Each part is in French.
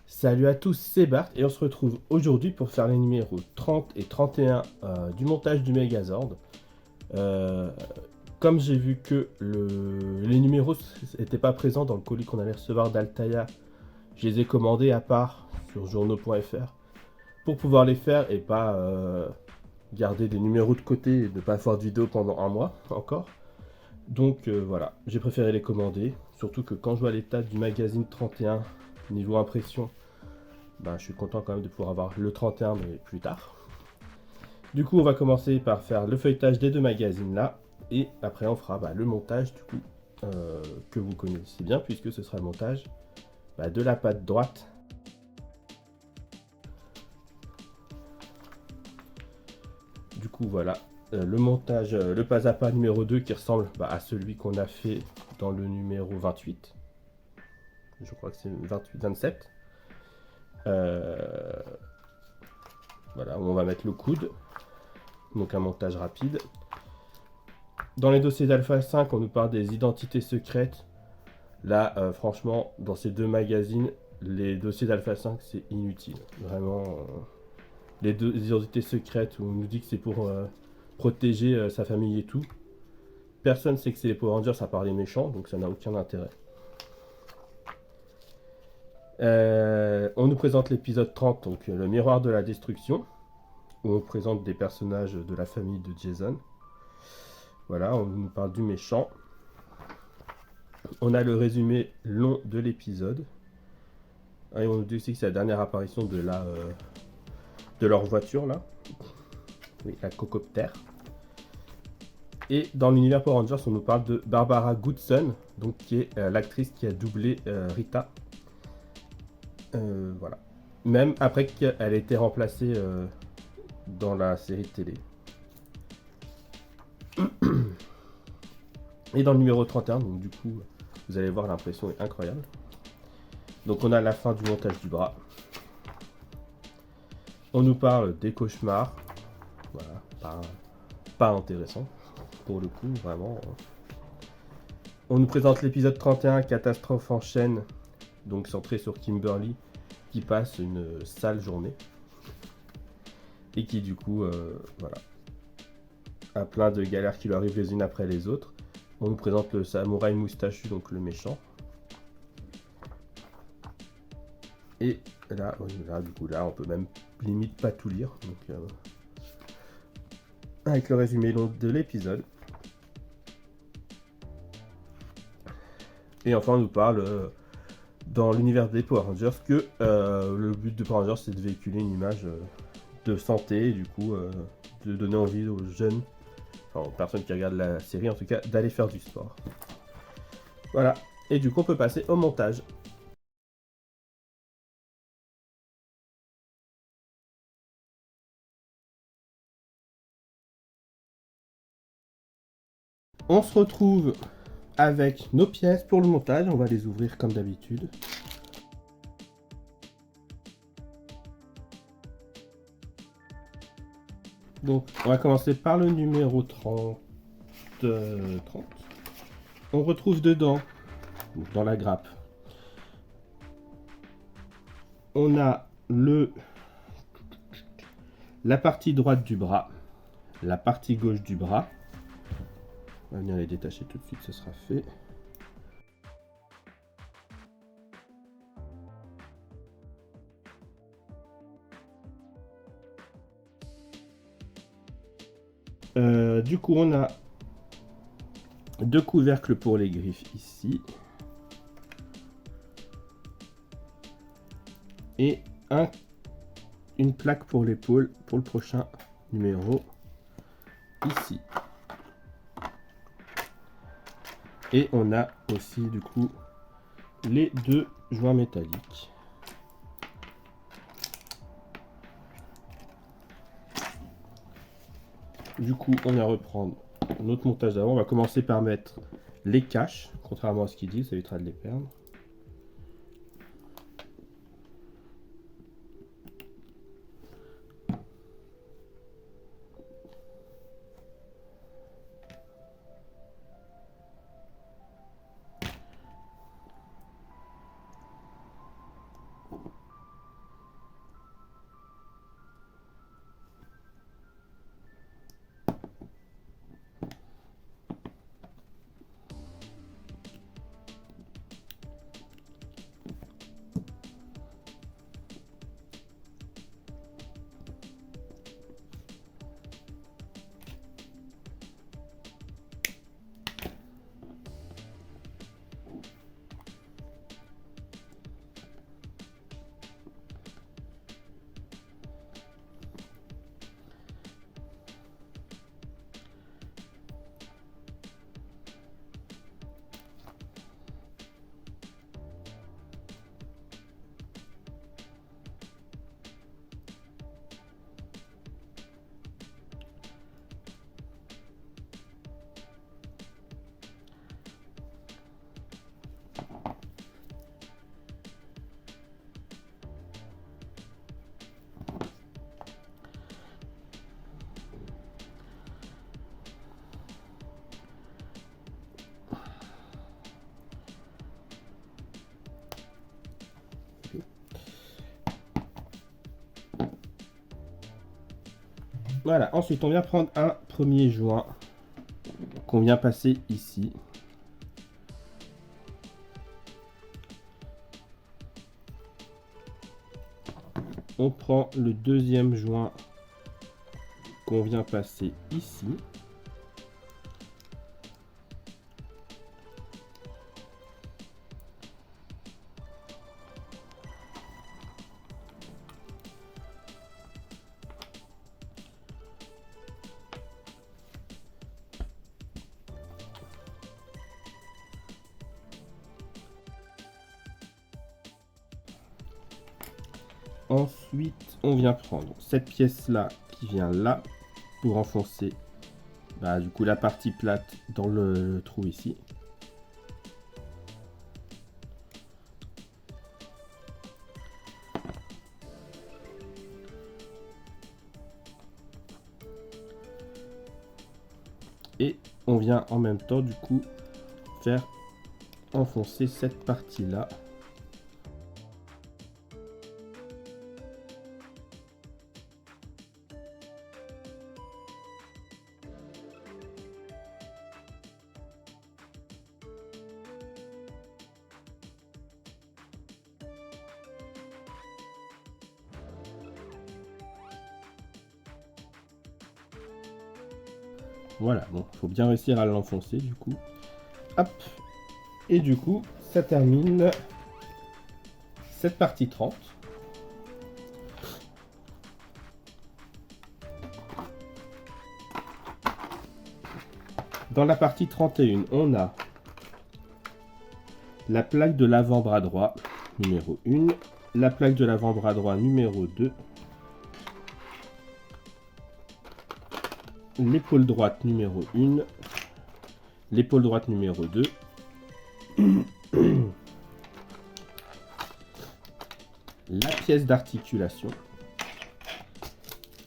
Salut à tous, c'est Bart et on se retrouve aujourd'hui pour faire les numéros 30 et 31 du montage du Megazord. Euh, Comme j'ai vu que les numéros n'étaient pas présents dans le colis qu'on allait recevoir d'Altaïa, je les ai commandés à part sur journaux.fr pour pouvoir les faire et pas garder des numéros de côté et ne pas faire de vidéo pendant un mois encore. Donc voilà, j'ai préféré les commander, surtout que quand je vois l'état du magazine 31 niveau impression, je suis content quand même de pouvoir avoir le 31 mais plus tard. Du coup on va commencer par faire le feuilletage des deux magazines là et après on fera le montage du coup que vous connaissez bien puisque ce sera le montage de la patte droite. Du coup voilà le montage, le pas à pas numéro 2 qui ressemble à celui qu'on a fait dans le numéro 28. Je crois que c'est 28-27. Voilà, on va mettre le coude. Donc un montage rapide. Dans les dossiers d'Alpha 5, on nous parle des identités secrètes. Là, franchement, dans ces deux magazines, les dossiers d'Alpha 5, c'est inutile. Vraiment, les identités secrètes, où on nous dit que c'est pour protéger sa famille et tout. Personne sait que c'est les Power Rangers à part les méchants, donc ça n'a aucun intérêt. On nous présente l'épisode 30, donc le miroir de la destruction, où on présente des personnages de la famille de Jason. Voilà, on nous parle du méchant. On a le résumé long de l'épisode. Et on nous dit aussi que c'est la dernière apparition de leur voiture là. Oui, la cocoptère. Et dans l'univers Power Rangers, on nous parle de Barbara Goodson, donc qui est l'actrice qui a doublé Rita. Voilà. Même après qu'elle ait été remplacée dans la série de télé. Et dans le numéro 31, donc du coup, vous allez voir, l'impression est incroyable. Donc on a la fin du montage du bras. On nous parle des cauchemars. Voilà, pas intéressant pour le coup, vraiment. On nous présente l'épisode 31, catastrophe en chaîne, donc centré sur Kimberly, qui passe une sale journée. Et qui du coup, voilà, a plein de galères qui lui arrivent les unes après les autres. On nous présente le samouraï moustachu, donc le méchant. Et là, du coup, là, on peut même limite pas tout lire. Donc, avec le résumé long de l'épisode. Et enfin, on nous parle dans l'univers des Power Rangers que le but de Power Rangers, c'est de véhiculer une image de santé, et du coup, de donner envie aux jeunes, enfin aux personnes qui regardent la série en tout cas, d'aller faire du sport. Voilà. Et du coup, on peut passer au montage. On se retrouve avec nos pièces pour le montage. On va les ouvrir comme d'habitude. Donc, on va commencer par le numéro 30. 30. On retrouve dedans, dans la grappe, on a la partie droite du bras, la partie gauche du bras. On va venir les détacher tout de suite, ce sera fait. Du coup, on a deux couvercles pour les griffes ici. Et une plaque pour l'épaule pour le prochain numéro ici. Et on a aussi du coup les deux joints métalliques. Du coup, on va reprendre notre montage d'avant. On va commencer par mettre les caches, contrairement à ce qu'ils disent, ça évitera de les perdre. Voilà, ensuite on vient prendre un premier joint qu'on vient passer ici. On prend le deuxième joint qu'on vient passer ici. Ensuite, on vient prendre cette pièce-là qui vient là pour enfoncer du coup la partie plate dans le trou ici. Et on vient en même temps du coup faire enfoncer cette partie-là. Voilà, bon, faut bien réussir à l'enfoncer du coup. Hop. Et du coup, ça termine cette partie 30. Dans la partie 31, on a la plaque de l'avant-bras droit numéro 1, la plaque de l'avant-bras droit numéro 2, l'épaule droite numéro 1, l'épaule droite numéro 2, la pièce d'articulation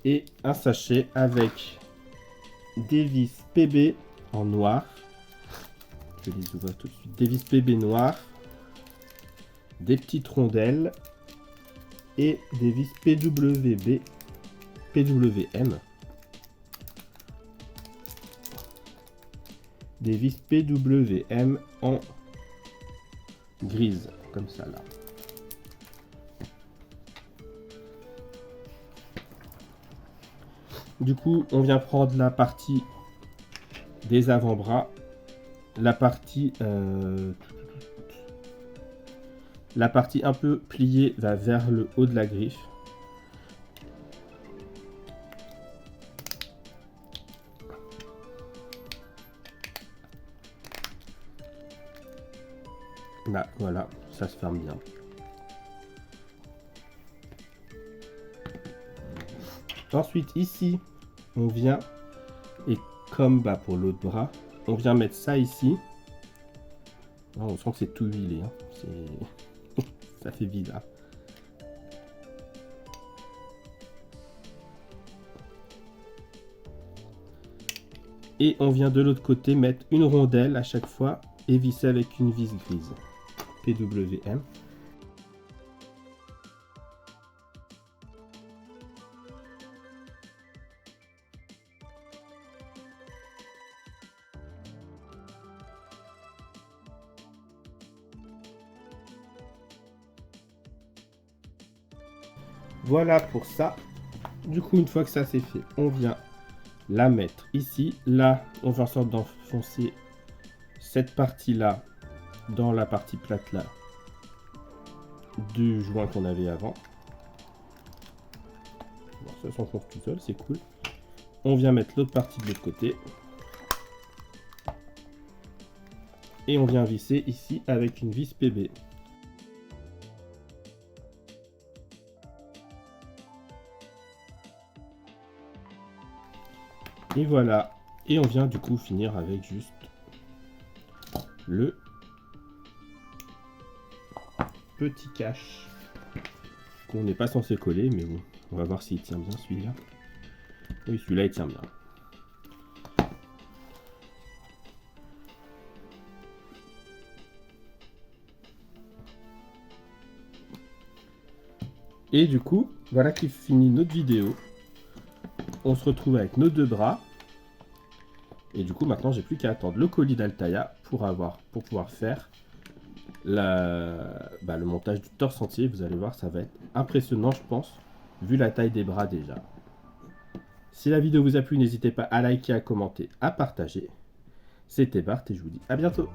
et un sachet avec des vis PB en noir. Je les ouvre tout de suite. Des vis PB noires, des petites rondelles et des vis PWM. Des vis PWM en grise, comme ça là. Du coup, on vient prendre la partie des avant-bras, la partie un peu pliée va vers le haut de la griffe. Là, voilà, ça se ferme bien. Ensuite, ici, on vient, et comme pour l'autre bras, on vient mettre ça ici. Oh, on sent que c'est tout huilé, hein. Ça fait bizarre. Et on vient de l'autre côté mettre une rondelle à chaque fois et visser avec une vis grise. PWM. Voilà pour ça. Du coup, une fois que ça c'est fait, on vient la mettre ici. Là, on va en sorte d'enfoncer cette partie-là dans la partie plate là du joint qu'on avait avant. Bon, ça s'enfonce tout seul, c'est cool. On vient mettre l'autre partie de l'autre côté. Et on vient visser ici avec une vis PB. Et voilà. Et on vient du coup finir avec juste le petit cache qu'on n'est pas censé coller, mais bon, on va voir s'il tient bien celui-là. Oui, celui-là il tient bien. Et du coup, voilà qui finit notre vidéo. on se retrouve avec nos 2 bras. Et du coup, maintenant, j'ai plus qu'à attendre le colis d'Altaïa pour pouvoir faire le montage du torse entier. Vous allez voir, ça va être impressionnant, je pense, vu la taille des bras déjà. Si la vidéo vous a plu, n'hésitez pas à liker, à commenter, à partager. C'était Bart et je vous dis à bientôt.